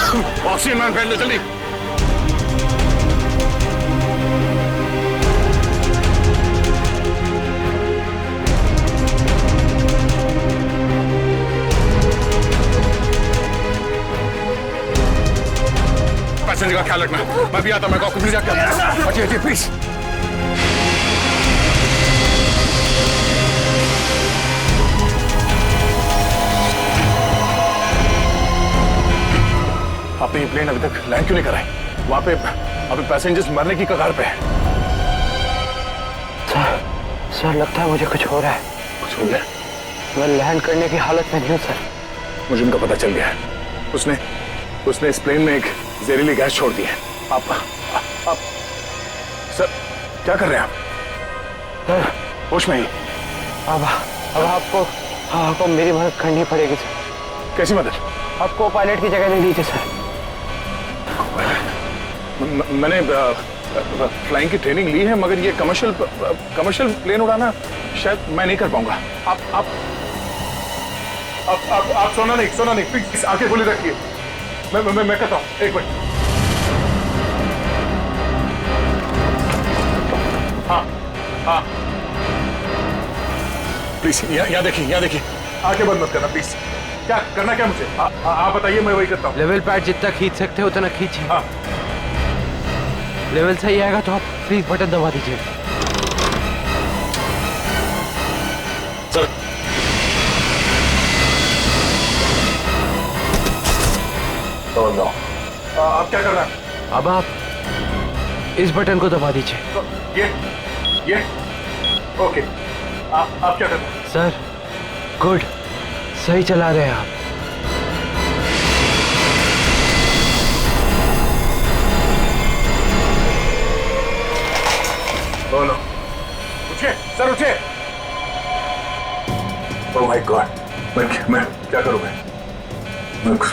Oxygen man पहन लो जल्दी। Passenger का ख्याल रखना, मैं भी आता, मैं कॉकपिट जाके हटिए प्लीज। आपने ये प्लेन अभी तक लैंड क्यों नहीं कराई? वहां पे अभी पैसेंजर्स मरने की कगार पे है। सर लगता है मुझे कुछ हो रहा है। कुछ हो गया? मैं लैंड करने की हालत में नहीं हूँ सर। मुझे उनका पता चल गया है। उसने इस प्लेन में एक जहरीली गैस छोड़ दी है। आप सर क्या कर रहे हैं आप? सर होश में ही? अब आपको मेरी मदद करनी पड़ेगी सर। कैसी मदद? आपको पायलट की जगह दे दीजिए सर। मैंने फ्लाइंग की ट्रेनिंग ली है, मगर ये कमर्शियल प्लेन उड़ाना शायद मैं नहीं कर पाऊंगा। आप सोना नहीं प्लीज आंखें खुली रखिए। मैं करता हूँ, एक मिनट। हाँ प्लीज यहाँ देखिए आंखें बंद मत करना प्लीज। क्या करना, क्या मुझे आप बताइए, मैं वही करता हूँ। लेवल पैड जितना खींच सकते हो उतना खींचिए। हाँ। लेवल सही आएगा तो आप प्लीज बटन दबा दीजिए। सर आप क्या कर रहे हैं? अब आप इस बटन को दबा दीजिए। ये ओके। आप क्या कर रहे हैं? सर गुड, सही चला रहे हैं आप। बोलो, उठिए सर, उठिए। ओह माय गॉड, मैं क्या करूं?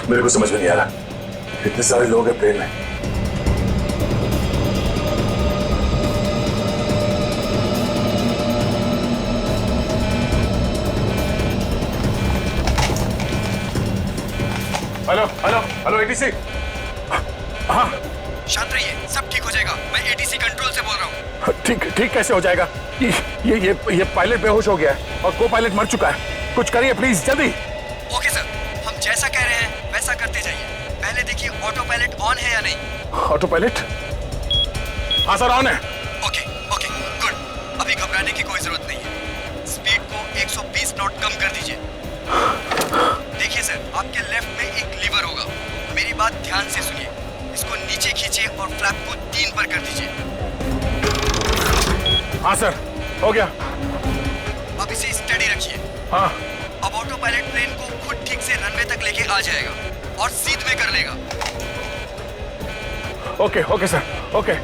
मेरे को समझ में नहीं आ रहा। इतने सारे लोग हैं प्लेन में। Hello ATC. हाँ शांत रहिए, सब ठीक हो जाएगा। मैं एटीसी कंट्रोल से बोल रहा हूँ। ठीक कैसे हो जाएगा? ये पायलट बेहोश हो गया है और को पायलट मर चुका है। कुछ करिए प्लीज, जल्दी। ओके सर, हम जैसा कह रहे हैं वैसा करते जाइए। पहले देखिए ऑटो पायलट ऑन है या नहीं। Auto pilot? हाँ सर, ऑन है। Okay good. अभी घबराने की कोई जरूरत नहीं है। स्पीड को 120 नॉट कम कर दीजिए। देखिए सर, आपके लेफ्ट में एक लीवर होगा। मेरी बात ध्यान से सुनिए। इसको नीचे खींचिए और फ्लैप को 3 पर कर दीजिए। हाँ सर, हो गया। अब इसे स्टडी रखिए। हाँ। अब ऑटो पायलट प्लेन को खुद ठीक से रनवे तक लेके आ जाएगा और सीध में कर लेगा। Okay sir, okay.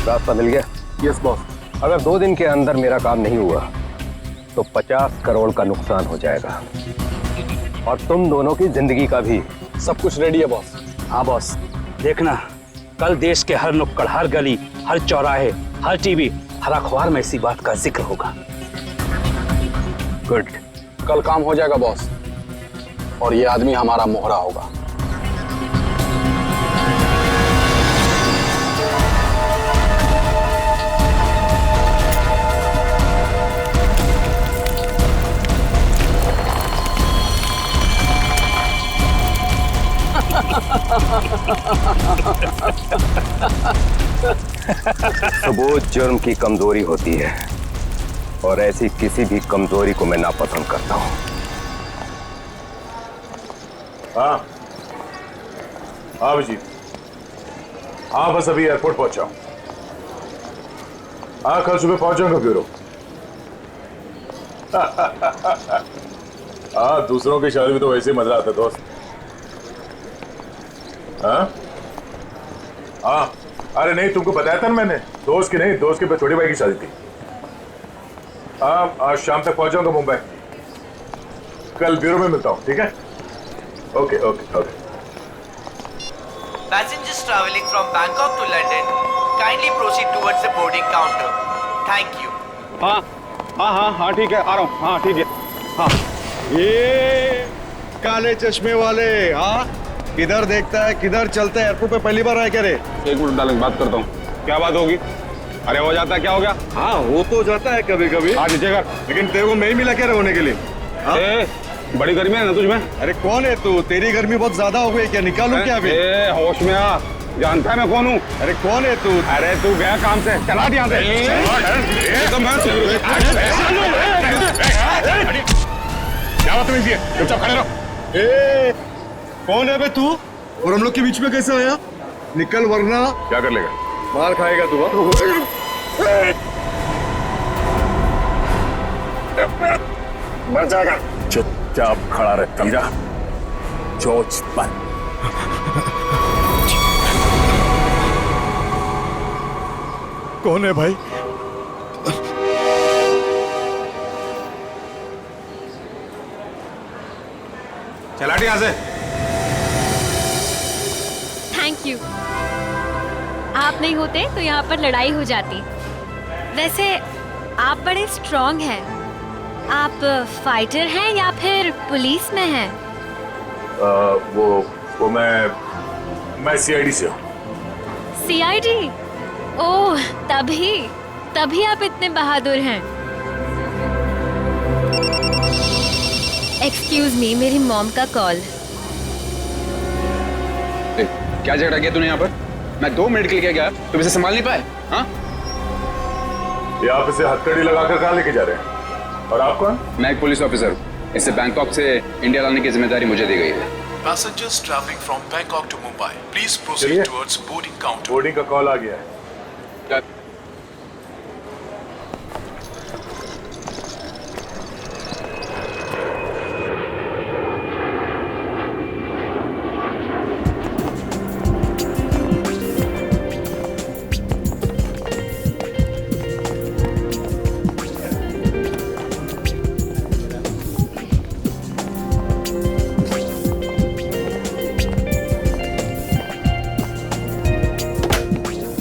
रास्ता मिल गया? Yes boss. अगर 2 दिन के अंदर मेरा काम नहीं हुआ तो 50 करोड़ का नुकसान हो जाएगा और तुम दोनों की जिंदगी का भी। सब कुछ रेडी है बॉस। हाँ बॉस, देखना कल देश के हर नुक्कड़, हर गली, हर चौराहे, हर टीवी, हर अखबार में इसी बात का जिक्र होगा। गुड। कल काम हो जाएगा बॉस। और ये आदमी हमारा मोहरा होगा। सबूत जुर्म की कमजोरी होती है और ऐसी किसी भी कमजोरी को मैं नापसंद करता हूं। हाँ हाँ अभिजीत, हाँ बस अभी एयरपोर्ट पहुंचा हूं। हाँ कल सुबह पहुंच जाऊंगा ब्यूरो। हाँ दूसरों की शादी में तो वैसे ही मजा आता है दोस्त। हाँ हाँ अरे नहीं, तुमको बताया था ना मैंने, दोस्त की नहीं, दोस्त के छोटे भाई की शादी थी। हाँ आज शाम तक पहुंच जाऊंगा मुंबई। कल ब्यूरो में मिलता हूँ, ठीक है? Okay okay okay. Passengers traveling from Bangkok to London, kindly proceed towards the boarding counter. Thank you. हाँ हाँ हाँ हाँ ठीक है, आ रहा हूँ। हाँ ठीक है। हाँ ये काले चश्मे वाले, हाँ किधर देखता है किधर चलता है? एयरपोर्ट पे पहली बार आया क्या रे? एक मिनट डालेंगे, बात करता हूँ। क्या बात होगी? अरे हो जाता है, क्या हो गया? हाँ हो तो जाता है कभी कभी। हाँ नीचे कर। लेकिन तेरे को मैं ही मिला क्या रे होने के लिए? ए, बड़ी गर्मी है ना तुझमें? अरे कौन है तू? तेरी गर्मी बहुत ज्यादा हो गई क्या? निकालूं क्या अभी? ए होश में आ, जानता है मैं कौन हूँ? अरे कौन है तू? अरे तू गया काम से, चला यहाँ से। क्या बात है? चुपचाप खड़े रहो। कौन है बे तू? और हम लोग के बीच में कैसे आया? निकल वरना क्या कर लेगा? मार खाएगा तू। मर जाएगा। चुपचाप खड़ा रहे, समझा? चोच पर। कौन है भाई? चला यहाँ से। Thank you. आप नहीं होते तो यहाँ पर लड़ाई हो जाती। वैसे आप बड़े स्ट्रॉन्ग हैं। आप फाइटर हैं या फिर पुलिस में हैं? वो मैं सीआईडी से हूँ। सीआईडी? ओह तभी आप इतने बहादुर हैं। एक्सक्यूज मी, मेरी मॉम का कॉल। क्या झगड़ा किया तूने यहाँ पर? मैं 2 मिनट के लिए गया, तुम इसे संभाल नहीं पाए? हाँ ये आप इसे हथकड़ी लगाकर कहाँ लेके जा रहे हैं? और आप कौन? मैं एक पुलिस ऑफिसर हूँ। इसे बैंकॉक से इंडिया लाने की जिम्मेदारी मुझे दी गई है। Passengers traveling from Bangkok to Mumbai, please proceed चलिए। towards boarding counter. बोर्डिंग का कॉल आ गया है।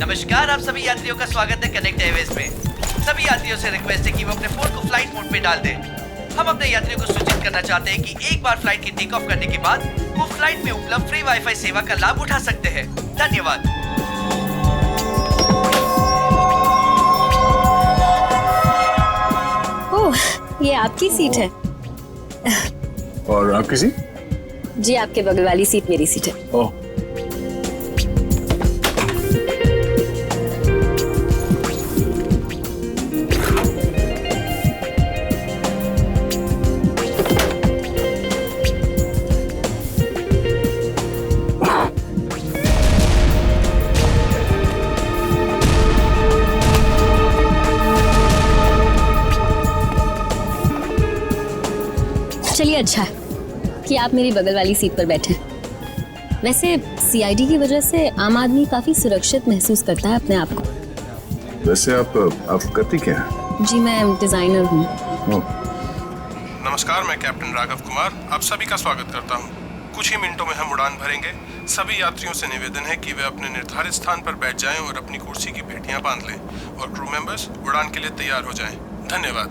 नमस्कार, आप सभी यात्रियों का स्वागत है कनेक्ट एयरवेज में। सभी यात्रियों से रिक्वेस्ट है कि वो अपने फोन को फ्लाइट मोड पे डाल दें। हम अपने यात्रियों को सूचित करना चाहते हैं कि एक बार फ्लाइट के टेक ऑफ करने के बाद वो फ्लाइट में उपलब्ध फ्री वाईफाई सेवा का लाभ उठा सकते हैं। धन्यवाद। ओह, ये आपकी सीट है। और आपकी सीट? जी, आपके बगल वाली सीट मेरी सीट है। ओह चलिए, अच्छा है कि आप मेरी बगल वाली सीट पर बैठे। वैसे सीआईडी की वजह से आम आदमी काफी सुरक्षित महसूस करता है अपने आप को। वैसे आप करती क्या हैं? जी, मैं डिजाइनर हूँ। नमस्कार, मैं कैप्टन राघव कुमार आप सभी का स्वागत करता हूं। कुछ ही मिनटों में हम उड़ान भरेंगे। सभी यात्रियों से निवेदन है कि वे अपने निर्धारित स्थान पर बैठ जाएं और अपनी कुर्सी की पेटियां बांध लें और क्रू मेंबर्स उड़ान के लिए तैयार हो जाएं। धन्यवाद।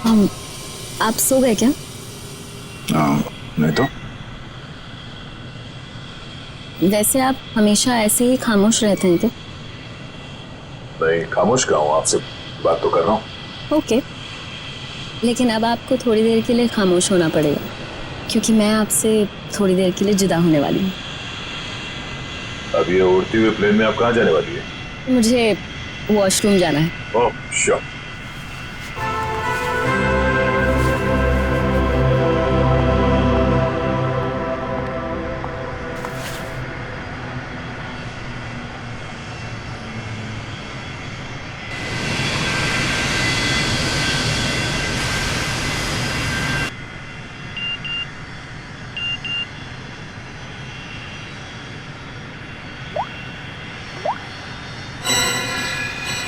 आप सो गए क्या? नहीं तो वैसे आप हमेशा ऐसे ही खामोश रहते हैं क्या? नहीं, खामोश क्यों हूँ, आपसे बात तो कर रहा हूँ। ओके, लेकिन अब आपको थोड़ी देर के लिए खामोश होना पड़ेगा क्योंकि मैं आपसे थोड़ी देर के लिए जुदा होने वाली हूँ। अब ये उड़ती हुई प्लेन में आप कहाँ जाने वाली है? मुझे वॉशरूम जाना है। Oh sure.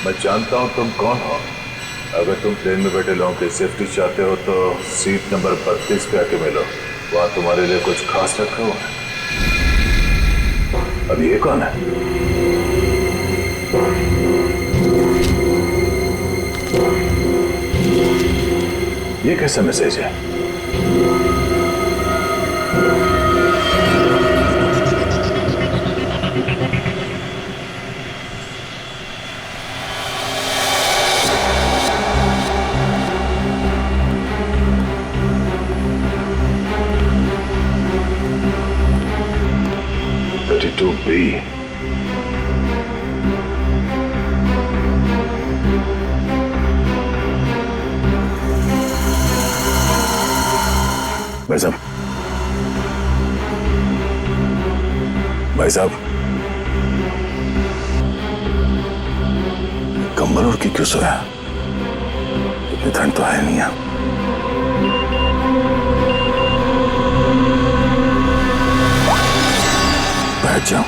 मैं जानता हूं तुम कौन हो। अगर तुम प्लेन में बैठे लोगों की सेफ्टी चाहते हो तो सीट नंबर 32 पे आके मिलो, वहां तुम्हारे लिए कुछ खास रखा हुआ है। अब ये कौन है? ये कैसा मैसेज है? भाई साहब, भाई साहब, कंबल ओढ़ के क्यों सोया? इतनी ठंड तो है नहीं है। बैठ जाओ।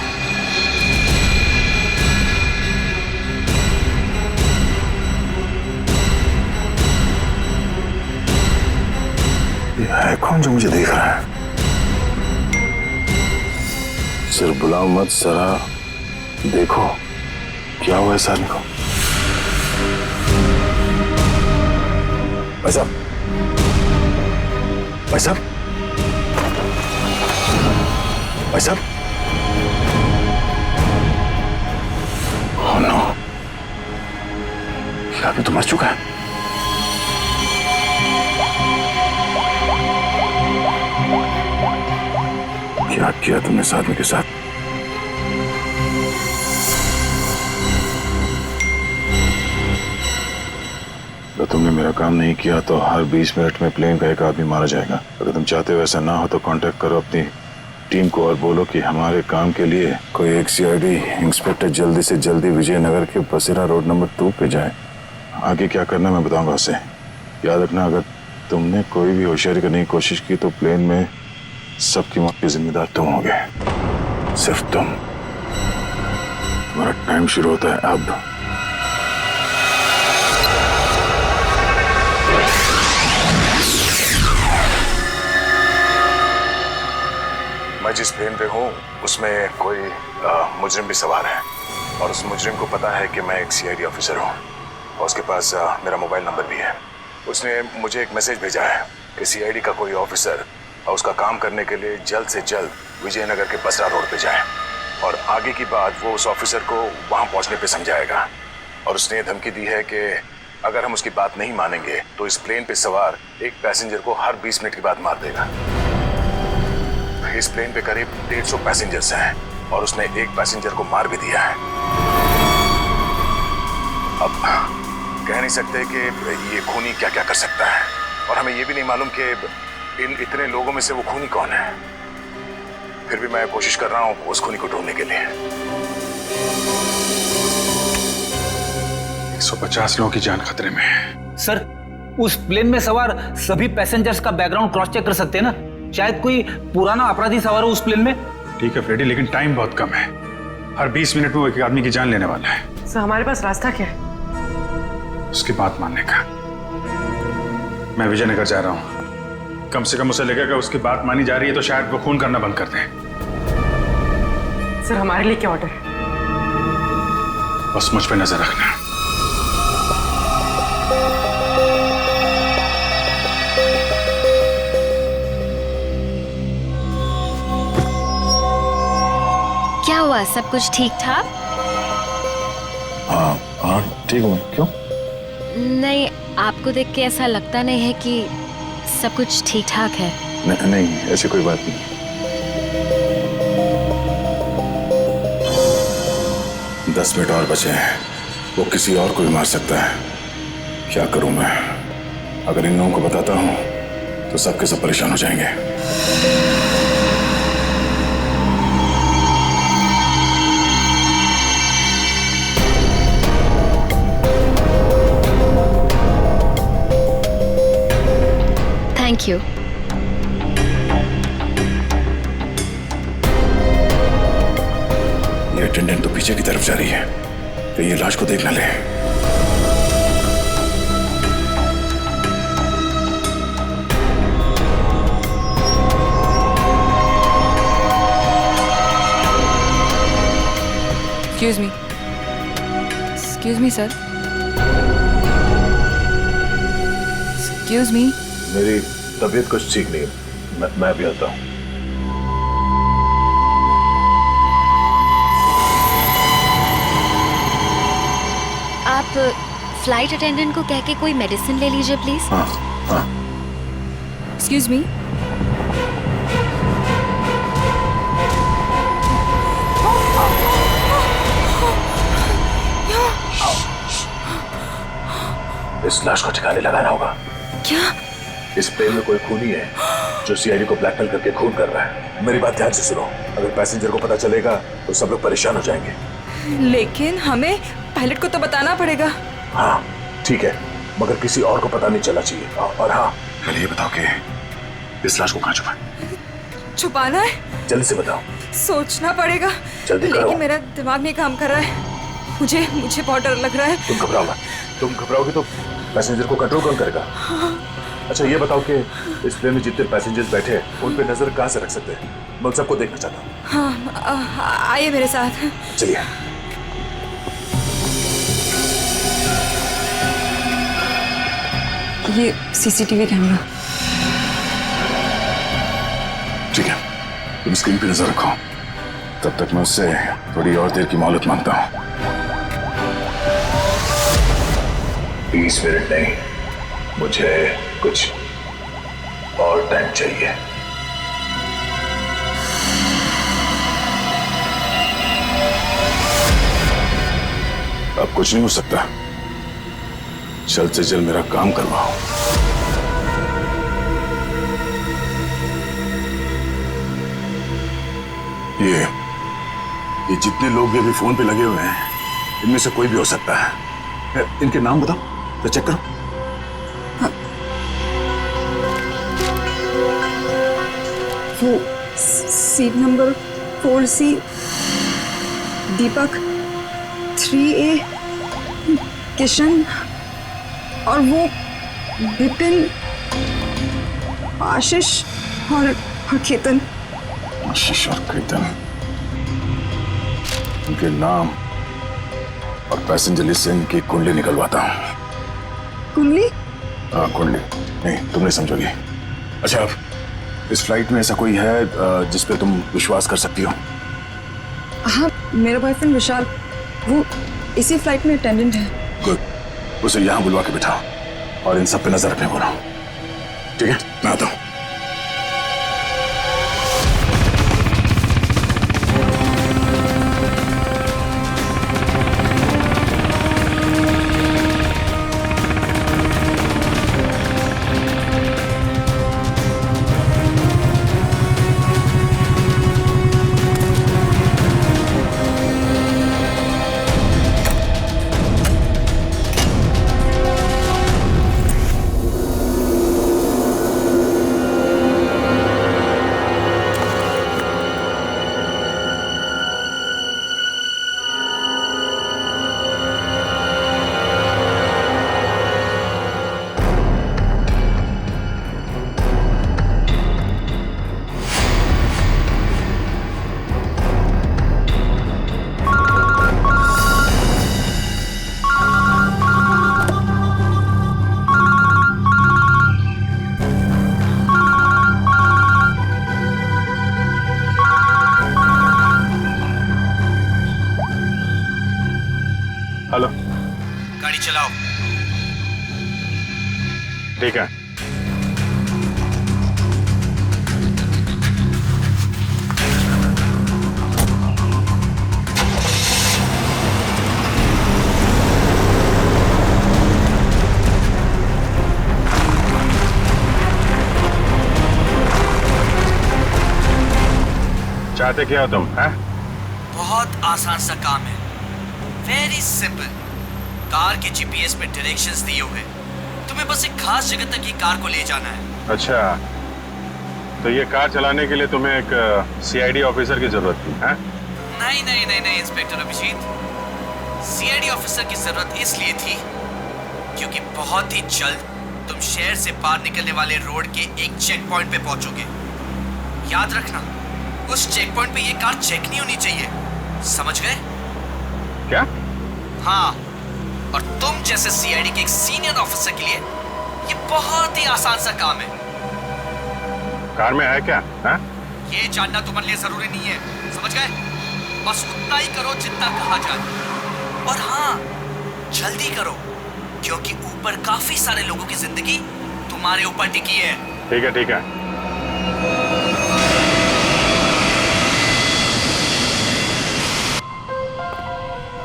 ये है कौन जो मुझे देख रहा है? सिर्फ बुलाओ मत, जरा देखो क्या हुआ इस आदमी को। भाई साहब, भाई साहब, भाई साहब, ओह नो, ये आदमी तो मर चुका है। क्या किया तुमने इस आदमी के साथ? अगर तुमने मेरा काम नहीं किया तो हर 20 मिनट में प्लेन का एक आदमी मारा जाएगा। अगर तुम चाहते हो ऐसा ना हो तो कांटेक्ट करो अपनी टीम को और बोलो कि हमारे काम के लिए कोई एक सीआईडी इंस्पेक्टर जल्दी से जल्दी विजयनगर के बसेरा रोड नंबर 2 पे जाए। आगे क्या करना मैं बताऊंगा उसे। याद रखना, अगर तुमने कोई भी होशियारी करने की कोशिश की तो प्लेन में सबकी मौत के जिम्मेदार तुम होगे, सिर्फ तुम। तुम्हारा टाइम शुरू होता है अब। मैं जिस प्लेन पे हूँ उसमें कोई मुजरिम भी सवार है और उस मुजरिम को पता है कि मैं एक सीआईडी ऑफिसर हूँ और उसके पास मेरा मोबाइल नंबर भी है। उसने मुझे एक मैसेज भेजा है कि सीआईडी का कोई ऑफिसर और उसका काम करने के लिए जल्द से जल्द विजयनगर के बसरा रोड पे जाए और आगे की बात वो उस ऑफिसर को वहां पहुंचने पे समझाएगा। और उसने ये धमकी दी है कि अगर हम उसकी बात नहीं मानेंगे तो इस प्लेन पे सवार एक पैसेंजर को हर 20 मिनट के बाद मार देगा। इस प्लेन पे करीब 150 पैसेंजर्स हैं और उसने एक पैसेंजर को मार भी दिया है। अब कह नहीं सकते कि ये खूनी क्या क्या कर सकता है और हमें ये भी नहीं मालूम कि इन इतने लोगों में से वो खूनी कौन है। फिर भी मैं कोशिश कर रहा हूं उस खूनी को ढूंढने के लिए। 150 लोगों की जान खतरे में है। सर, उस प्लेन में सवार सभी पैसेंजर्स का बैकग्राउंड क्रॉस चेक कर सकते हैं ना? शायद कोई पुराना अपराधी सवार हो उस प्लेन में। ठीक है फ्रेडी, लेकिन टाइम बहुत कम है। हर 20 मिनट में वो एक आदमी की जान लेने वाला है। सर, हमारे पास रास्ता क्या है? उसकी बात मानने का। मैं विजयनगर जा रहा हूं। कम से कम उसे लगेगा उसकी बात मानी जा रही है तो शायद वो खून करना बंद कर दें। सर, हमारे लिए क्या ऑर्डर है? बस मुझ पे नजर रखना। हुआ, सब कुछ ठीक ठाक? हाँ हाँ ठीक हूँ। क्यों? नहीं, आपको देख के ऐसा लगता नहीं है कि सब कुछ ठीक ठाक है। नहीं, ऐसी कोई बात नहीं। दस मिनट और बचे हैं, वो किसी और को भी मार सकता है। क्या करूं मैं? अगर इन लोगों को बताता हूं तो सबके सब परेशान हो जाएंगे। Thank you. ये अटेंडेंट तो पीछे की तरफ जा रही है, कहीं ये लाश को देख ना ले। Excuse me, sir. Excuse me. मेरी तबीयत कुछ ठीक नहीं है, मैं अभी आता हूँ। आप फ्लाइट अटेंडेंट को कह के कोई मेडिसिन ले लीजिए प्लीज। हाँ हाँ। Excuse me. इस लाश को ठिकाने लगाना होगा। क्या? इस प्लेन में कोई खूनी है जो सीआईडी को ब्लैकमेल करके खून कर रहा है। मेरी बात ध्यान से सुनो, अगर पैसेंजर को पता चलेगा तो सब लोग परेशान हो जाएंगे। लेकिन हमें पायलट को तो बताना पड़ेगा। हाँ ठीक है, मगर किसी और को पता नहीं चलना चाहिए। और हाँ, पहले ये बताओ कि इस लाश को कहाँ छुपाना है? जल्दी से बताओ। सोचना पड़ेगा, जल्दी करो। लेकिन मेरा दिमाग नहीं काम कर रहा है। मुझे बहुत डर लग रहा है। तुम घबराओ मत। तुम घबराओगे तो पैसेंजर को कंट्रोल कौन करेगा? अच्छा ये बताओ कि इस प्लेन में जितने पैसेंजर्स बैठे हैं उन पे नजर कहाँ से रख सकते हैं? मैं उन सबको देखना चाहता हूँ। हाँ, आइए मेरे साथ। चलिए। ये सीसीटीवी कैमरा। ठीक है, तुम स्क्रीन पे नजर रखो, तब तक मैं उससे थोड़ी और देर की मोहलत मांगता हूँ। 20 मिनट नहीं, मुझे कुछ और टाइम चाहिए। अब कुछ नहीं हो सकता, जल्द से जल्द मेरा काम करवाओ। ये जितने लोग भी अभी फोन पे लगे हुए हैं, इनमें से कोई भी हो सकता है। इनके नाम बताओ तो चेक करो। वो सीट नंबर 4C, दीपक 3A, किशन, और वो विपिन, आशीष और केतन। आशीष और केतन, उनके नाम और पैसेंजर लिस्ट से इनकी कुंडली निकलवाता हूँ। कुंडली? हाँ कुंडली, नहीं तुम नहीं समझोगी। अच्छा, अब इस फ्लाइट में ऐसा कोई है जिस पे तुम विश्वास कर सकती हो? हाँ, मेरा बॉयफ्रेंड विशाल, वो इसी फ्लाइट में अटेंडेंट है। गुड, उसे यहाँ बुलवा के बिठाओ और इन सब पे नजर रखने बोलो। ठीक है, मैं आता हूँ। गाड़ी चलाओ। ठीक है। चाहते क्या हो तुम? हैं? बहुत आसान सा काम है, वेरी सिंपल। कार के जीपीएस में डायरेक्शंस दिए हुए, तुम्हें बस एक खास जगह तक ये कार को ले जाना है। अच्छा, तो ये कार चलाने के लिए तुम्हें एक सीआईडी ऑफिसर की जरूरत थी? हैं? नहीं नहीं नहीं नहीं इंस्पेक्टर अभिजीत, सीआईडी ऑफिसर की जरूरत इसलिए थी क्योंकि बहुत ही जल्द तुम शहर से बाहर निकलने वाले रोड के एक चेक पॉइंट पे पहुंचोगे। याद रखना, उस चेक पॉइंट पे ये कार चेक नहीं होनी चाहिए, समझ गए? क्या? हाँ, और तुम जैसे सीआईडी के एक सीनियर ऑफिसर के लिए ये बहुत ही आसान सा काम है। कार में है क्या? हैं? ये जानना तुम्हारे लिए जरूरी नहीं है, समझ गए? बस उतना ही करो जितना कहा जाए, और हाँ, जल्दी करो क्योंकि ऊपर काफी सारे लोगों की जिंदगी तुम्हारे ऊपर टिकी है। ठीक है, ठीक है।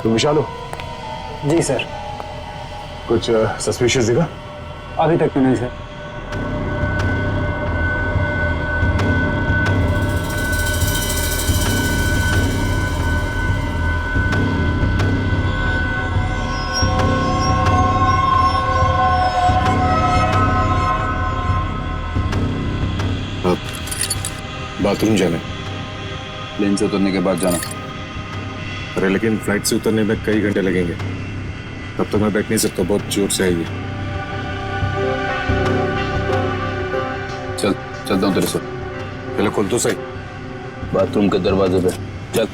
तुम विशाल हो? जी सर। कुछ सस्पिशियस दिखा? अभी तक तो नहीं सर। बाथरूम जाना? प्लेन से उतरने के बाद जाना। अरे लेकिन फ्लाइट से उतरने में कई घंटे लगेंगे, तब तक मैं बैठ नहीं सकता, बहुत जोर से आएगी। चलता हूँ तेरे से। पहले खोल तो सही। बाथरूम के दरवाजे पे चल।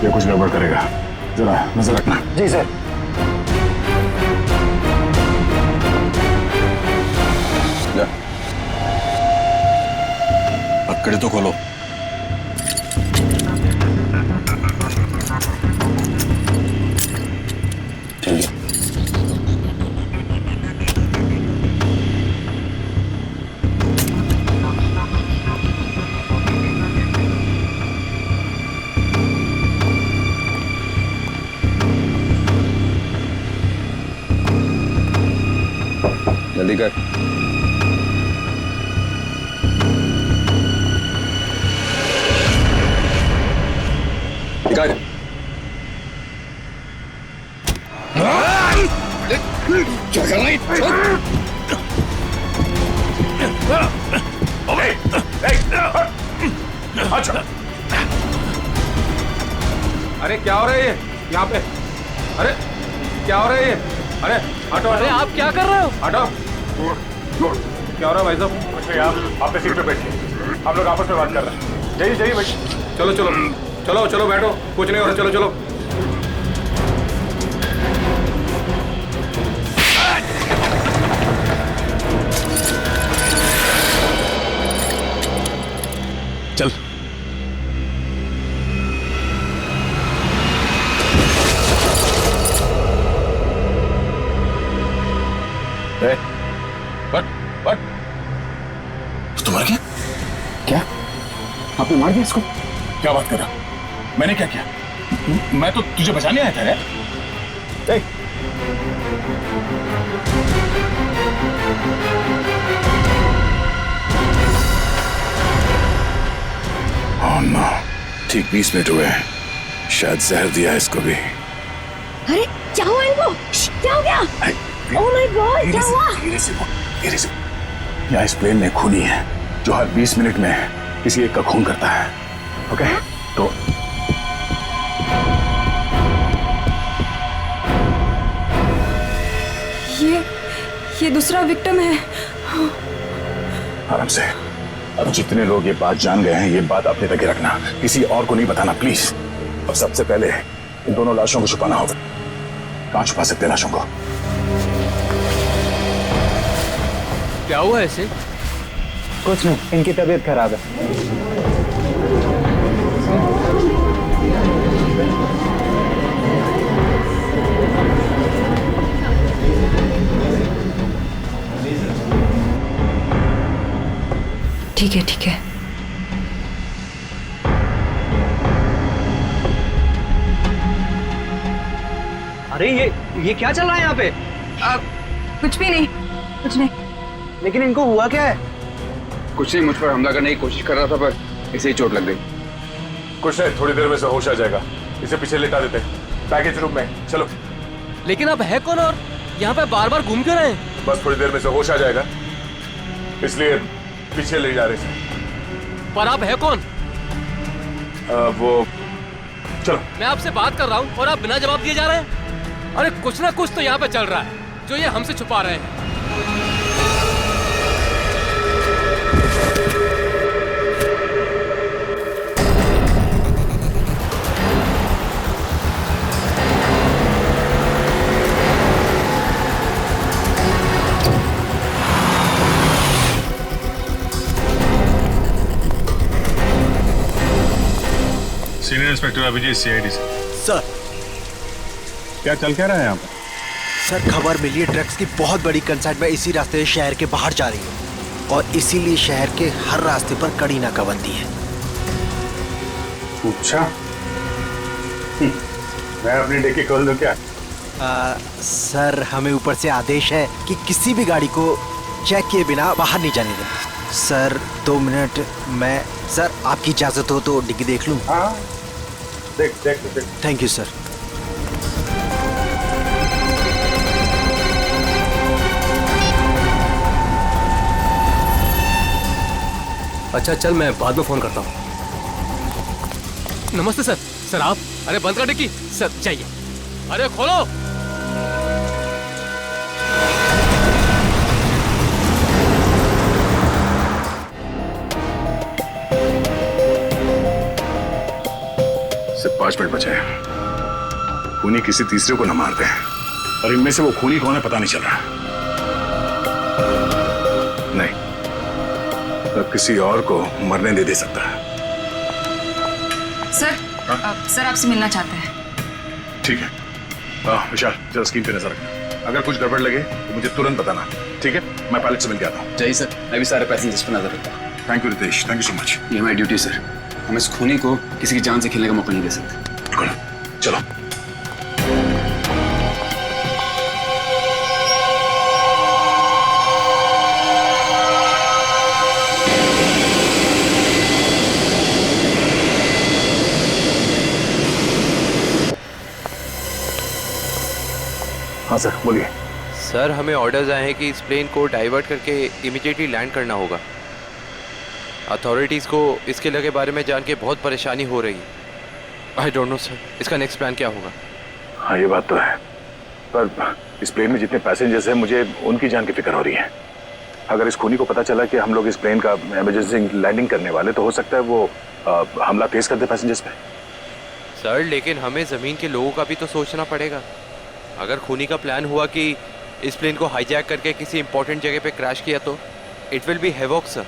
ये कुछ गड़बड़ करेगा, जरा नजर रखना। जी सर। पकड़े तो खोलो। ठीक है। जल्दी कर। निकाल। अच्छा, अरे क्या हो रहा है ये यहाँ पे? अरे क्या हो रहा है ये? अरे हटो। अरे आप क्या कर रहे हो? हटो। क्या हो रहा है भाई साहब? आप अपने सीट पे बैठिए, हम लोग आपस में बात कर रहे हैं। जाइए जाइए भाई। चलो चलो चलो चलो बैठो, कुछ नहीं हो रहा, चलो चलो। चल। बट तुम्हारा क्या? क्या आपने मार दिया इसको? क्या बात कर रहा? मैंने क्या किया? मैं तो तुझे बचाने आया था रे। ना, ठीक 20 मिनट हुए हैं, शायद जहर दिया है इसको भी। अरे क्या हुआ इनको? क्या हो गया? ओह माय गॉड, क्या हुआ? धीरे से बोल, धीरे से। यहाँ इस प्लेन में खूनी है जो हर 20 मिनट में किसी एक का खून करता है। ओके? तो ये दूसरा विक्टिम है। आराम से। अब जितने लोग ये बात जान गए हैं, ये बात अपने तक ही रखना, किसी और को नहीं बताना प्लीज। अब सबसे पहले इन दोनों लाशों को छुपाना होगा। कहाँ छुपा सकते हैं लाशों को? क्या हुआ ऐसे? कुछ नहीं, इनकी तबीयत खराब है। ठीक है ठीक है। अरे ये क्या चल रहा है यहाँ पे? कुछ भी नहीं, कुछ नहीं। लेकिन इनको हुआ क्या है? कुछ नहीं, मुझ पर हमला करने की कोशिश कर रहा था पर इसे ही चोट लग गई। कुछ नहीं, थोड़ी देर में से होश आ जाएगा। इसे पीछे लेटा देते हैं पैकेज रूम में। चलो। लेकिन आप है कौन और यहाँ पे बार बार घूम क्यों रहे हैं? बस थोड़ी देर में से होश आ जाएगा, इसलिए पीछे ले जा रहे थे। पर आप है कौन? वो चलो। मैं आपसे बात कर रहा हूँ और आप बिना जवाब दिए जा रहे हैं। अरे कुछ ना कुछ तो यहाँ पे चल रहा है जो ये हमसे छुपा रहे हैं। सीनियर इंस्पेक्टर अभिजीत, सीआईडी से। सर, क्या चल क्या रहा है यहाँ पर? सर खबर मिली है ड्रग्स की बहुत बड़ी कंसाइनमेंट इसी रास्ते से शहर के बाहर जा रही है और इसीलिए शहर के हर रास्ते पर कड़ी नाकाबंदी है। अच्छा, मैं अपनी डिक्की खोल दूं क्या? सर हमें ऊपर से आदेश है कि किसी भी गाड़ी को चेक किए बिना बाहर नहीं जाने दें। सर 2 मिनट, मैं सर आपकी इजाजत हो तो डिग्गी देख लूं? हाँ, देख। Thank you sir. अच्छा चल, मैं बाद में फोन करता हूँ। नमस्ते सर। सर आप? अरे बंद कर डिक्की। सर चाहिए। अरे खोलो। सिर्फ 5 मिनट बचे हैं। खूनी किसी तीसरे को न मारते हैं और इनमें से वो खूनी कौन है पता नहीं चल रहा। नहीं, अब किसी और को मरने दे सकता है। सर, सर आपसे मिलना चाहते हैं। ठीक है। विशाल, जरा स्क्रीन पे नजर रखना। अगर कुछ गड़बड़ लगे तो मुझे तुरंत बताना, ठीक है? मैं पायलट से मिल के आता हूँ। जय सर, मैं भी सारे पैसेंजर्स पर नजर रखता हूँ। Thank you Ritesh, thank you so much. ये हमारी ड्यूटी सर, हम इस खूनी को किसी की जान से खेलने का मौका नहीं दे सकते। चलो। हाँ सर, बोलिए। सर हमें ऑर्डर्स आए हैं कि इस प्लेन को डाइवर्ट करके इमीडिएटली लैंड करना होगा। अथॉरिटीज़ को इसके लगे बारे में जान के बहुत परेशानी हो रही है। आई डोंट नो सर, इसका नेक्स्ट प्लान क्या होगा? हाँ ये बात तो है, पर इस प्लेन में जितने पैसेंजर्स हैं मुझे उनकी जान की फिक्र हो रही है। अगर इस खूनी को पता चला कि हम लोग इस प्लेन का इमरजेंसी लैंडिंग करने वाले तो हो सकता है वो हमला तेज कर दे पैसेंजर्स पे। सर लेकिन हमें ज़मीन के लोगों का भी तो सोचना पड़ेगा। अगर खूनी का प्लान हुआ कि इस प्लेन को हाईजैक करके किसी इंपॉर्टेंट जगह पे क्रैश किया तो it will be havoc sir.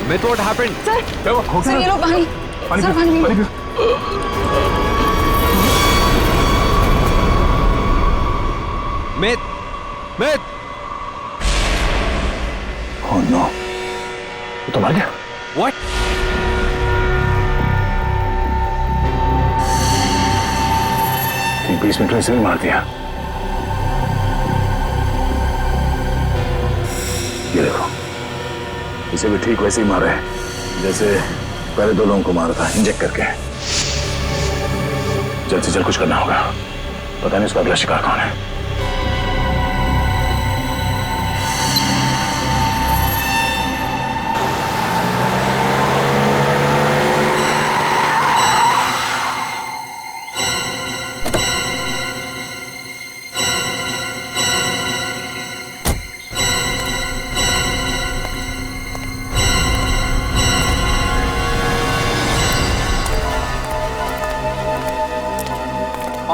Myth, what happened? Sir ये लो पानी। सर पानी पियो। Myth. Oh no, वो तो मर गया। What? ठीक 20 मिनट में इसे भी मार दिया। ये देखो, इसे भी ठीक वैसे ही मारा है जैसे पहले 2 लोगों को मारा था, इंजेक्ट करके। जल्द से जल्द कुछ करना होगा, पता नहीं उसका अगला शिकार कौन है।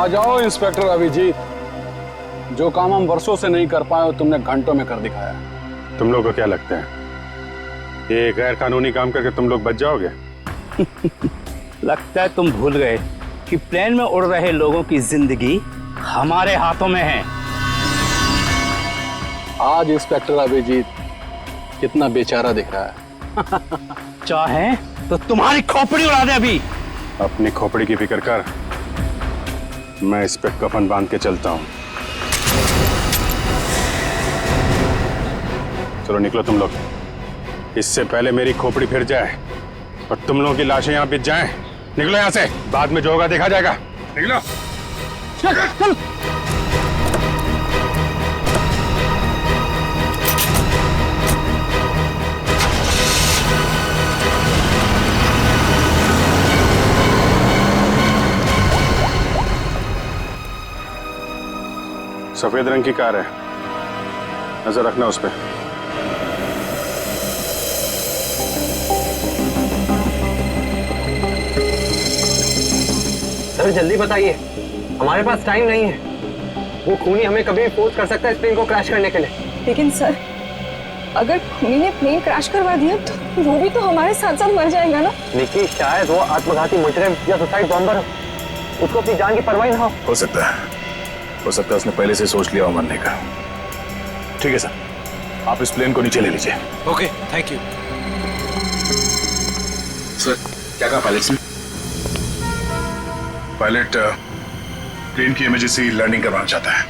आ जाओ इंस्पेक्टर अभिजीत। जो काम हम वर्षों से नहीं कर पाए तुमने घंटों में कर दिखाया। तुम लोग को क्या लगता है ये गैर कानूनी काम करके तुम लोग बच जाओगे? लगता है तुम भूल गए कि प्लेन में उड़ रहे लोगों की जिंदगी हमारे हाथों में है। आज इंस्पेक्टर अभिजीत कितना बेचारा दिख रहा है। चाहे तो तुम्हारी खोपड़ी उड़ा दे अभी। अपनी खोपड़ी की फिक्र कर, मैं इस पे कफन बांध के चलता हूँ। चलो निकलो तुम लोग, इससे पहले मेरी खोपड़ी फिर जाए और तुम लोगों की लाशें यहाँ बिछ जाएं। निकलो यहाँ से, बाद में जो होगा देखा जाएगा। निकलो चल। सफेद रंग की कार है, नजर रखना उस पर। सर जल्दी बताइए, हमारे पास टाइम नहीं है। वो खूनी हमें कभी भी फोर्स कर सकता है इस प्लेन को क्रैश करने के लिए। लेकिन सर, अगर खूनी ने प्लेन क्रैश करवा दिया तो वो भी तो हमारे साथ साथ मर जाएगा ना। निकी, शायद वो आत्मघाती मुजरिम या सुसाइड बॉम्बर हो, उसको अपनी जान की परवाह ना हो सकता है उसने पहले से सोच लिया हो मरने का। ठीक है सर, आप इस प्लेन को नीचे ले लीजिए। Okay, thank you. सर क्या कहा पायलट ने? पायलट प्लेन की इमरजेंसी लैंडिंग करवाना चाहता है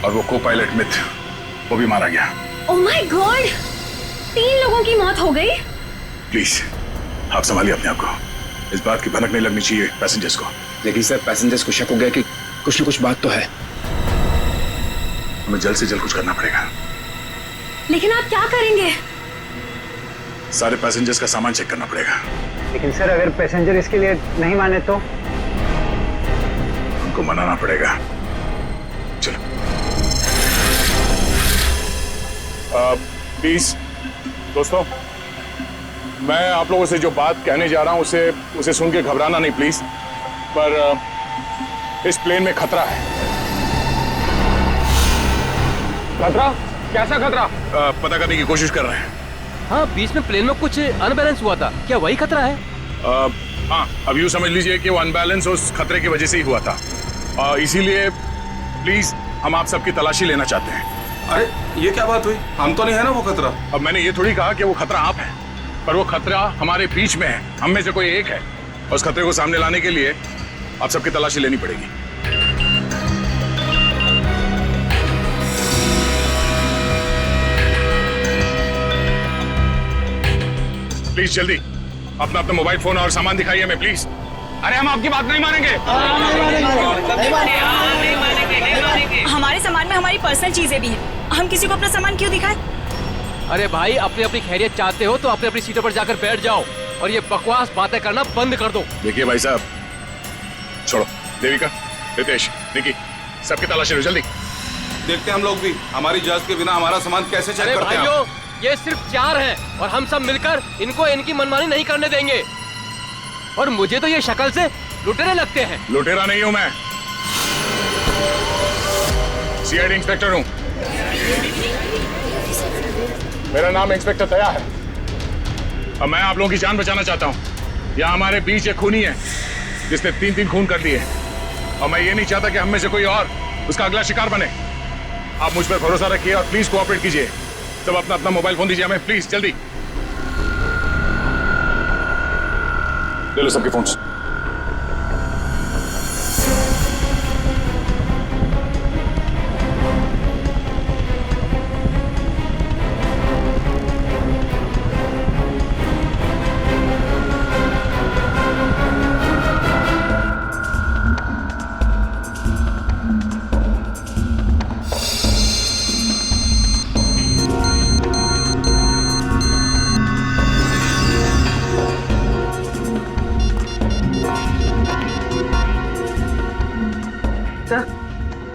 और वो को पायलट मिथ वो भी मारा गया। ओह माय गॉड, 3 लोगों की मौत हो गई। प्लीज आप संभालिए अपने आप को, इस बात की भनक नहीं लगनी चाहिए पैसेंजर्स को। लेकिन सर पैसेंजर्स को शक हो गया कि कुछ न कुछ बात तो है। हमें जल्द से जल्द कुछ करना पड़ेगा। लेकिन आप क्या करेंगे? सारे पैसेंजर्स का सामान चेक करना पड़ेगा। लेकिन सर, अगर पैसेंजर इसके लिए नहीं माने तो? उनको मनाना पड़ेगा। चलो प्लीज दोस्तों, मैं आप लोगों से जो बात कहने जा रहा हूं उसे सुन के घबराना नहीं प्लीज। पर इस प्लेन में खतरा है। खतरा? कैसा खतरा? पता करने की कोशिश कर रहे हैं। हाँ, बीच में प्लेन में कुछ अनबैलेंस हुआ था, क्या वही खतरा है? हाँ, अब यूँ समझ लीजिए कि वो अनबैलेंस उस खतरे की वजह से ही हुआ था। इसीलिए प्लीज हम आप सबकी तलाशी लेना चाहते हैं। अरे ये क्या बात हुई? हम तो नहीं है ना वो खतरा। अब मैंने ये थोड़ी कहा कि वो खतरा आप है, पर वो खतरा हमारे बीच में है, हम में से कोई एक है। और उस खतरे को सामने लाने के लिए आप सबकी तलाशी लेनी पड़ेगी। प्लीज जल्दी अपना अपना मोबाइल फोन और सामान दिखाइए हमें प्लीज। अरे हम आपकी बात नहीं मानेंगे। हमारे सामान में हमारी पर्सनल चीजें भी हैं। हम किसी को अपना सामान क्यों दिखाएं? अरे भाई, अपनी अपनी खैरियत चाहते हो तो अपनी अपनी सीटों पर जाकर बैठ जाओ और ये बकवास बातें करना बंद कर दो। देखिए भाई साहब, छोड़ो। देविका, रितेश, निकी, सबकी तलाशी लो जल्दी। देखते हैं हम लोग भी, हमारी इजाजत के बिना हमारा सामान कैसे चेक करते हैं। भाइयों, ये सिर्फ 4 हैं और हम सब मिलकर इनको इनकी मनमानी नहीं करने देंगे। और मुझे तो ये शक्ल से लुटेरे लगते हैं। लुटेरा नहीं हूं मैं, सीआईडी इंस्पेक्टर हूं। मेरा नाम इंस्पेक्टर दया है और मैं आप लोगों की जान बचाना चाहता हूं। यहाँ हमारे बीच एक खूनी है जिसने 3 खून कर दिए और मैं ये नहीं चाहता कि हम में से कोई और उसका अगला शिकार बने। आप मुझ पर भरोसा रखिए और प्लीज कोऑपरेट कीजिए। सब अपना अपना मोबाइल फोन दीजिए हमें प्लीज, जल्दी ले लो सबके फोन्स।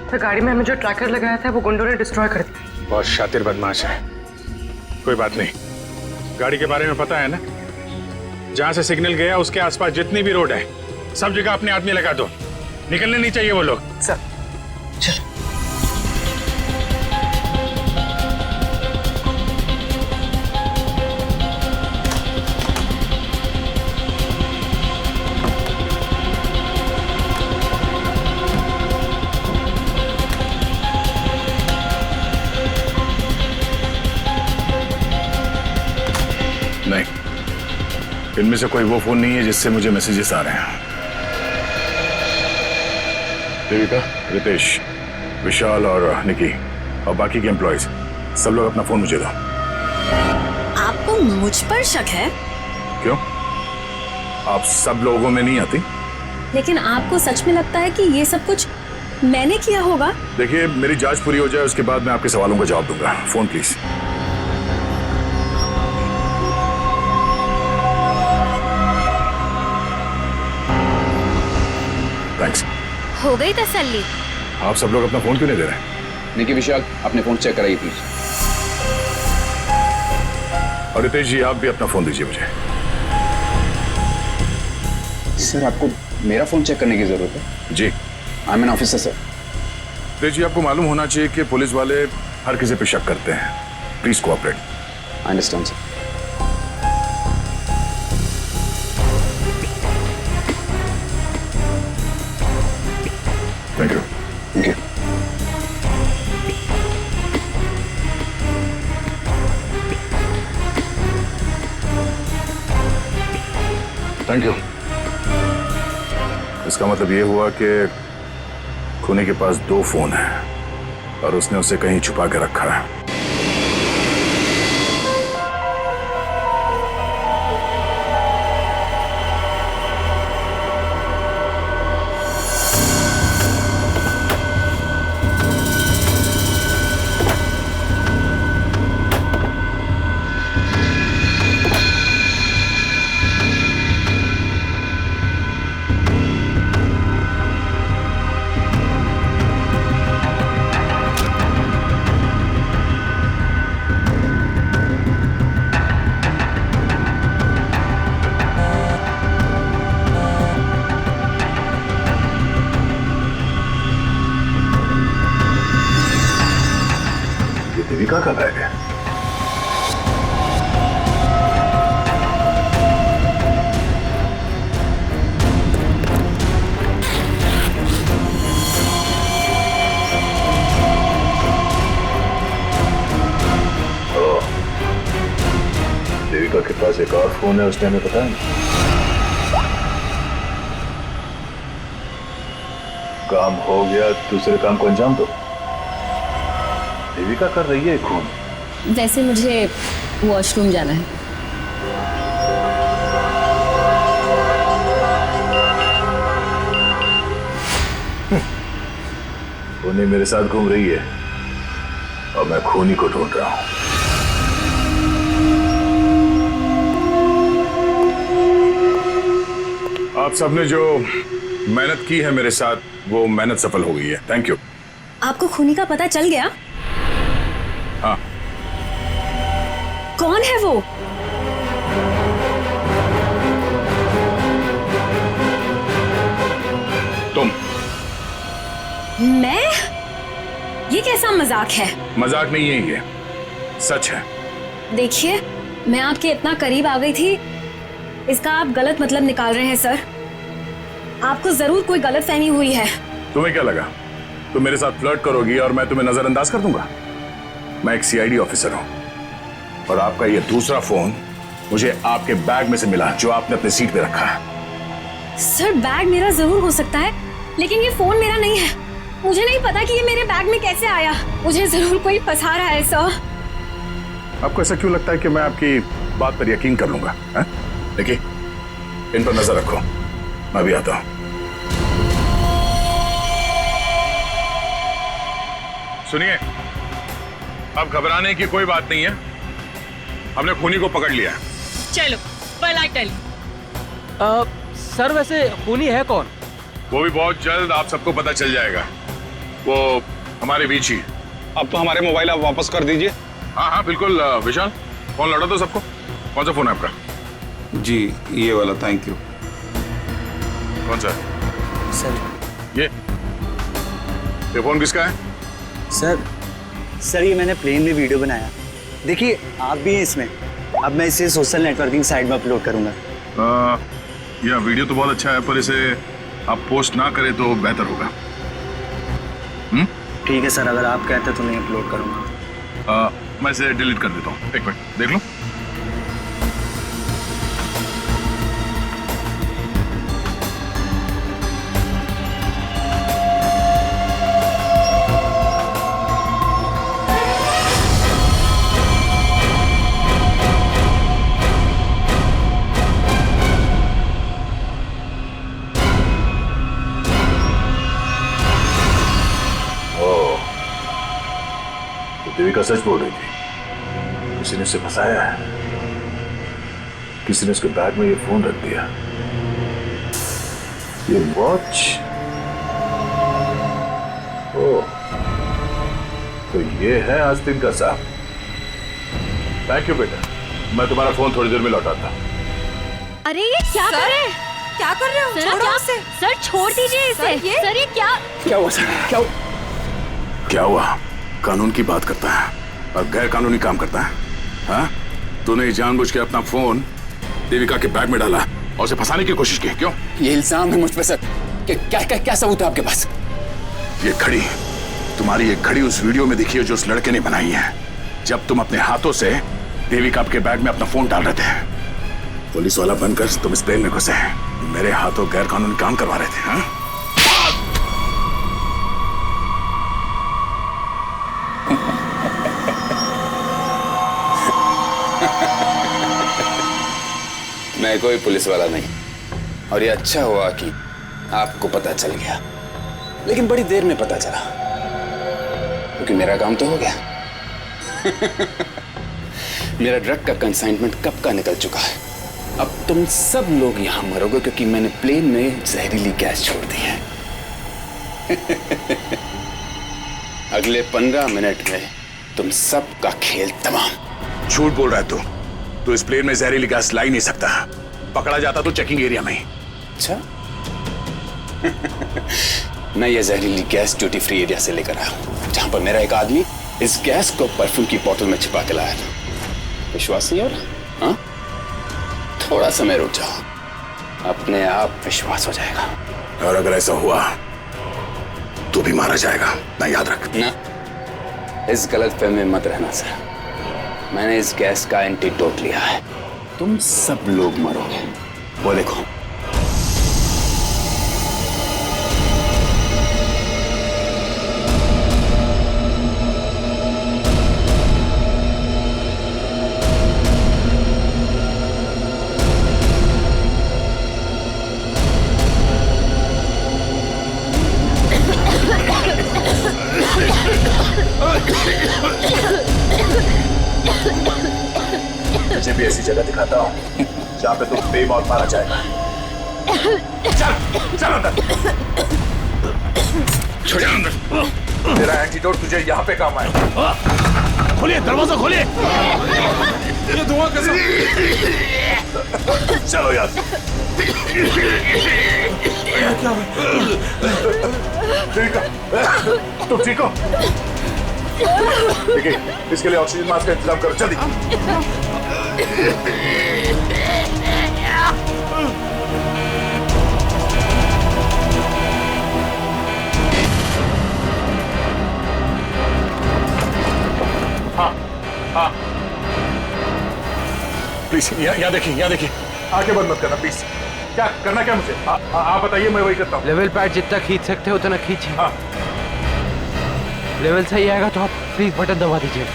तो गाड़ी में हमें जो ट्रैकर लगाया था वो गुंडों ने डिस्ट्रॉय कर दिया। बहुत शातिर बदमाश है। कोई बात नहीं, गाड़ी के बारे में पता है ना? जहां से सिग्नल गया उसके आसपास जितनी भी रोड है सब जगह अपने आदमी लगा दो निकलने नहीं चाहिए वो लोग। सर चलो। नहीं, इनमें से कोई वो फोन नहीं है जिससे मुझे मैसेजेस आ रहे हैं। देविका, रितेश, विशाल और निकी और बाकी के एम्प्लॉयज सब लोग अपना फोन मुझे दो। आपको मुझ पर शक है? क्यों? आप सब लोगों में नहीं आती? लेकिन आपको सच में लगता है कि ये सब कुछ मैंने किया होगा? देखिए, मेरी जांच पूरी हो जाए उसके बाद मैं आपके सवालों का जवाब दूंगा। Phone please. थैंक्स। हो गई तसल्ली? आप सब लोग अपना फोन क्यों नहीं दे रहे? निकी, विशाल, अपने फोन चेक कराइए प्लीज। और रितेश जी, आप भी अपना फोन दीजिए मुझे। सर, आपको मेरा फोन चेक करने की जरूरत है? जी। I am an officer sir. Ritesh ji, आपको मालूम होना चाहिए कि पुलिस वाले हर किसी पे शक करते हैं। Please cooperate. I understand sir. Thank you. Thank you. Thank you. इसका मतलब ये हुआ कि खूनी के पास 2 फोन हैं और उसने उसे कहीं छुपा के रखा है। देविका का बैग है। देविका के पास एक और फोन है, उसने हमें बताया नहीं। काम हो गया, दूसरे काम को अंजाम दो। देविका कर रही है खून। वैसे मुझे वॉशरूम जाना है। खूनी मेरे साथ घूम रही है और मैं खूनी को ढूंढ रहा हूं। आप सबने जो मेहनत की है मेरे साथ, वो मेहनत सफल हो गई है। Thank you. आपको खूनी का पता चल गया? हाँ। कौन है वो? तुम। मैं? ये कैसा मजाक है? मजाक नहीं है, ये सच है। देखिए, मैं आपके इतना करीब आ गई थी, इसका आप गलत मतलब निकाल रहे हैं सर। आपको जरूर कोई गलतफहमी हुई है। तुम्हें क्या लगा तुम मेरे साथ फ्लर्ट करोगी और मैं तुम्हें नजरअंदाज कर दूंगा? मैं एक सीआईडी ऑफिसर हूं और आपका ये दूसरा फोन मुझे आपके बैग में से मिला, जो आपने अपने सीट पे रखा है। सर, बैग मेरा जरूर हो सकता है, लेकिन ये फोन मेरा नहीं है। मुझे नहीं पता कि ये मेरे बैग में कैसे आया। मुझे जरूर कोई फंसा रहा है सर। आपको ऐसा क्यों लगता है कि मैं आपकी बात पर यकीन कर लूंगा? देखिए, इन पर नजर रखो, मैं भी आता हूं। सुनिए, अब घबराने की कोई बात नहीं है, हमने खूनी को पकड़ लिया। चलो, well I tell you। Sir, वैसे खूनी है कौन? वो भी बहुत जल्द आप सबको पता चल जाएगा। वो हमारे बीच ही। अब तो हमारे मोबाइल आप वापस कर दीजिए। हाँ हाँ बिल्कुल। विशाल, फोन लौटा दो सबको। कौन सा फोन है आपका? जी, ये वाला। Thank you. कौन सा? सर, ये फोन किसका है? सर ये मैंने प्लेन में वीडियो बनाया। देखिए आप भी हैं इसमें। अब मैं इसे सोशल नेटवर्किंग साइट में अपलोड करूंगा। यह वीडियो तो बहुत अच्छा है, पर इसे आप पोस्ट ना करें तो बेहतर होगा। ठीक है सर, अगर आप कहते तो मैं अपलोड करूंगा। मैं इसे डिलीट कर देता हूँ। एक मिनट देख लो। देविका सच बोल रही थी। किसी ने उसे फंसाया है। किसी ने उसके बैग में ये फोन रख दिया। ये वॉच। ओह, तो ये है आस्तीन का साहब। थैंक यू बेटा, मैं तुम्हारा फोन थोड़ी देर में लौटाता। अरे ये क्या कर रहे हैं? क्या कर रहे हो? छोड़ो उसे। सर छोड़ दीजिए इसे। सर ये क्या हुआ सर? क्या हुआ? कानून की बात करता है और गैर कानूनी काम करता है। हाँ? तूने जानबूझ के अपना फोन देविका के बैग में डाला और उसे फंसाने की कोशिश की। क्यों? ये इल्जाम है मुझ पे सर। क्या सबूत है आपके पास? ये घड़ी, तुम्हारी एक घड़ी उस वीडियो में दिखी है जो उस लड़के ने बनाई है, जब तुम अपने हाथों से देविका के बैग में अपना फोन डाल रहे थे। पुलिस वाला बनकर तुम इस प्लेन में घुसे, मेरे हाथों गैर कानूनी काम करवा रहे थे। हाँ? मैं कोई पुलिस वाला नहीं, और ये अच्छा हुआ कि आपको पता चल गया, लेकिन बड़ी देर में पता चला, क्योंकि मेरा काम तो हो गया। मेरा ड्रग का कंसाइनमेंट कब का निकल चुका है। अब तुम सब लोग यहां मरोगे क्योंकि मैंने प्लेन में जहरीली गैस छोड़ दी है। अगले 15 मिनट में तुम सब का खेल तमाम। झूठ बोल रहा है तू। तो इस प्लेन में जहरीली गैस ला ही नहीं सकता। पकड़ा जाता तो चेकिंग एरिया में ही। अच्छा। मैं ये जहरीली गैस ड्यूटी फ्री एरिया से लेकर आया हूं, जहां पर मेरा एक आदमी इस गैस को परफ्यूम की बोतल में छिपा के लाया था। विश्वास नहीं हो रहा? हाँ? थोड़ा समय रुक जाओ, अपने आप विश्वास हो जाएगा। और अगर ऐसा हुआ तो भी मारा जाएगा ना, याद रख। ना, इस गलतफहमी में मत रहना सर। मैंने इस गैस का एंटीडोट लिया है। तुम सब लोग मरोगे। वो देखो। मुझे भी ऐसी जगह दिखाता हूँ जहाँ पे तुम बेमौत मारा जाएगा। चल चल अंदर। छोड़ अंदर। तेरा एंटीडोट तुझे यहाँ पे काम आएगा। खोलिए दरवाजा, खोलिए। ये धुआं कैसे? चलो यार। ठीक है, तुम ठीक हो? देखिए, इसके लिए ऑक्सीजन मास्क का इंतजाम करो जल्दी। हाँ हाँ, प्लीज यहाँ देखिए, यहाँ देखिए। आंखें बंद मत करना प्लीज। क्या करना, क्या मुझे आप बताइए, मैं वही करता हूँ। लेवल पैड जितना खींच सकते हो उतना खींचिए। हाँ। लेवल सही आएगा तो आप प्लीज बटन दबा दीजिए।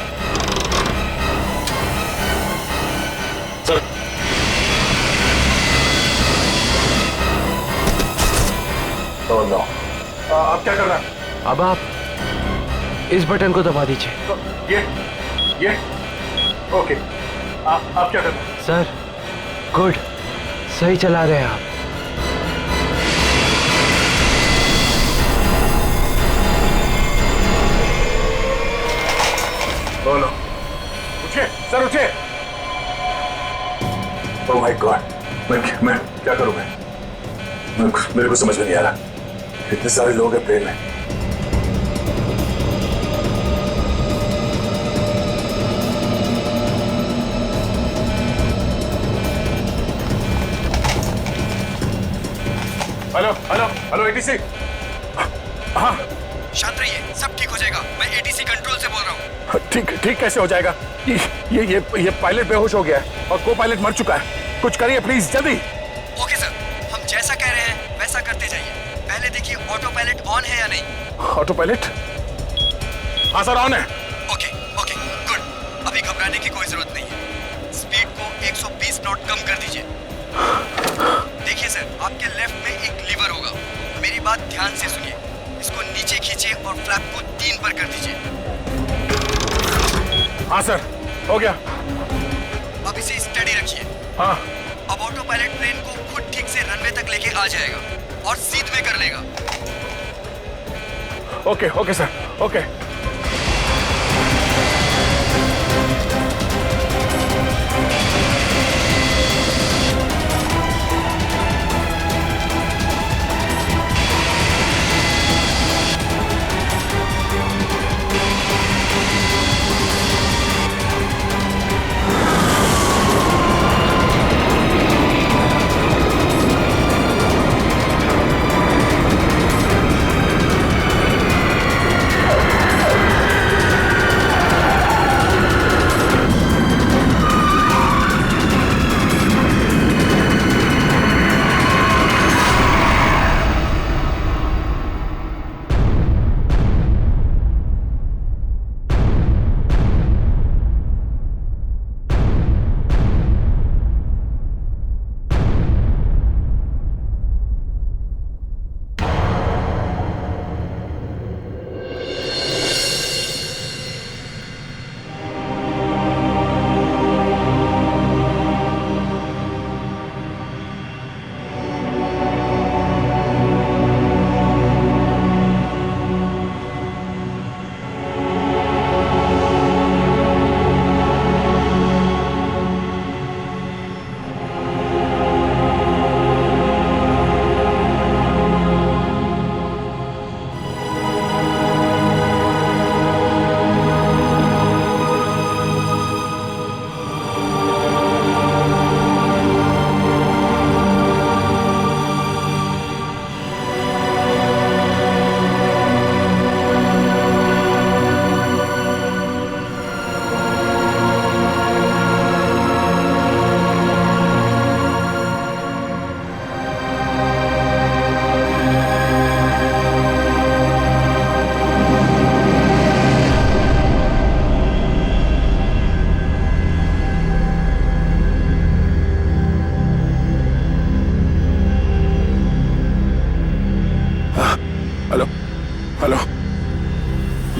सर, आप क्या कर रहे हैं? अब आप इस बटन को दबा दीजिए। ये ओके। आप क्या कर रहे हैं? सर, गुड, सही चला रहे हैं आप। बोलो, उठिए सर, उठिए। ओह माय गॉड, मैं क्या करूं? मैं मेरे को समझ में नहीं आ रहा। इतने सारे लोग हैं प्लेन में। Hello hello hello ATC. हाँ शांत रहिए, सब ठीक हो जाएगा। मैं एटीसी कंट्रोल से बोल रहा हूँ। ठीक ठीक कैसे हो जाएगा? ये पायलट बेहोश हो गया है और को पायलट मर चुका है। कुछ करिए प्लीज, जल्दी। ओके सर, हम जैसा कह रहे हैं वैसा करते जाइए। पहले देखिए ऑटो पायलट ऑन है या नहीं। Auto pilot? हाँ सर, ऑन है। Okay okay good. अभी घबराने की कोई जरूरत नहीं है। स्पीड को 120 नॉट कम कर दीजिए। देखिए सर, आपके लेफ्ट में एक लीवर होगा। मेरी बात ध्यान से सुनिए। इसको नीचे खींचिए और फ्लैप को 3 पर कर दीजिए। हाँ सर, हो गया। अब इसे स्टडी रखिए। हाँ। अब ऑटो पायलट प्लेन को खुद ठीक से रनवे तक लेके आ जाएगा और सीध में कर लेगा। Okay okay sir, okay.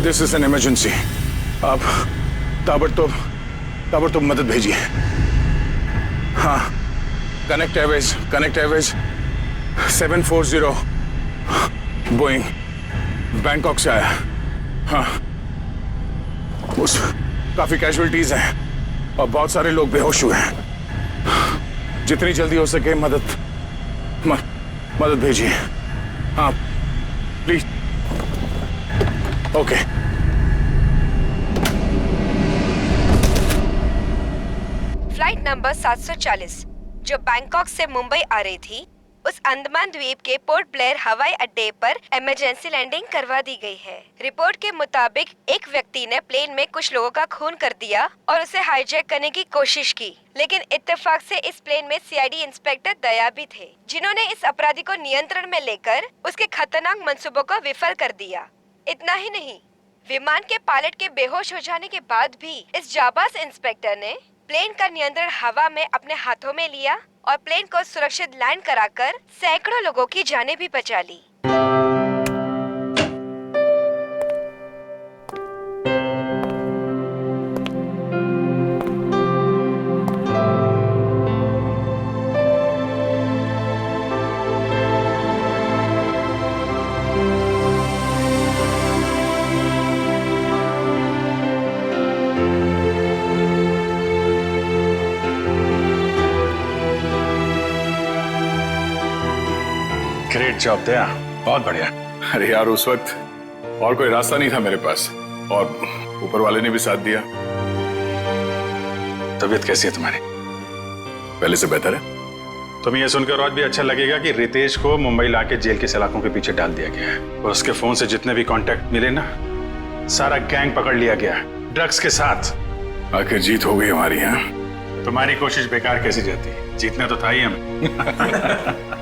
This is an emergency. आप ताबड़तोड़ मदद भेजिए। हाँ, कनेक्ट एयरवेज 740 बोइंग बैंकॉक से आया। हाँ, उस काफी कैजुअलिटीज हैं और बहुत सारे लोग बेहोश हुए हैं। जितनी जल्दी हो सके मदद भेजिए। हाँ प्लीज। ओके। फ्लाइट नंबर 740 जो बैंकॉक से मुंबई आ रही थी, उस अंडमान द्वीप के पोर्ट ब्लेयर हवाई अड्डे पर इमरजेंसी लैंडिंग करवा दी गई है। रिपोर्ट के मुताबिक एक व्यक्ति ने प्लेन में कुछ लोगों का खून कर दिया और उसे हाईजैक करने की कोशिश की, लेकिन इत्तेफाक से इस प्लेन में सीआईडी इंस्पेक्टर दया भी थे, जिन्होंने इस अपराधी को नियंत्रण में लेकर उसके खतरनाक मंसूबों को विफल कर दिया। इतना ही नहीं, विमान के पायलट के बेहोश हो जाने के बाद भी इस जाबाज इंस्पेक्टर ने प्लेन का नियंत्रण हवा में अपने हाथों में लिया और प्लेन को सुरक्षित लैंड कराकर सैकड़ों लोगों की जानें भी बचा ली। ग्रेट जॉब दया, बहुत बढ़िया। अरे यार, उस वक्त और कोई रास्ता नहीं था मेरे पास, और ऊपर वाले ने भी साथ दिया। तबीयत कैसी है तुम्हारी? पहले से बेहतर है। तुम्हें यह सुनकर और भी अच्छा लगेगा कि रितेश को मुंबई लाके जेल के सलाखों के पीछे डाल दिया गया है, और उसके फोन से जितने भी कांटेक्ट मिले ना, सारा गैंग पकड़ लिया गया, ड्रग्स के साथ। आखिर जीत हो गई हमारी। यहाँ तुम्हारी कोशिश बेकार कैसी जाती? जीतना तो था ही हमें।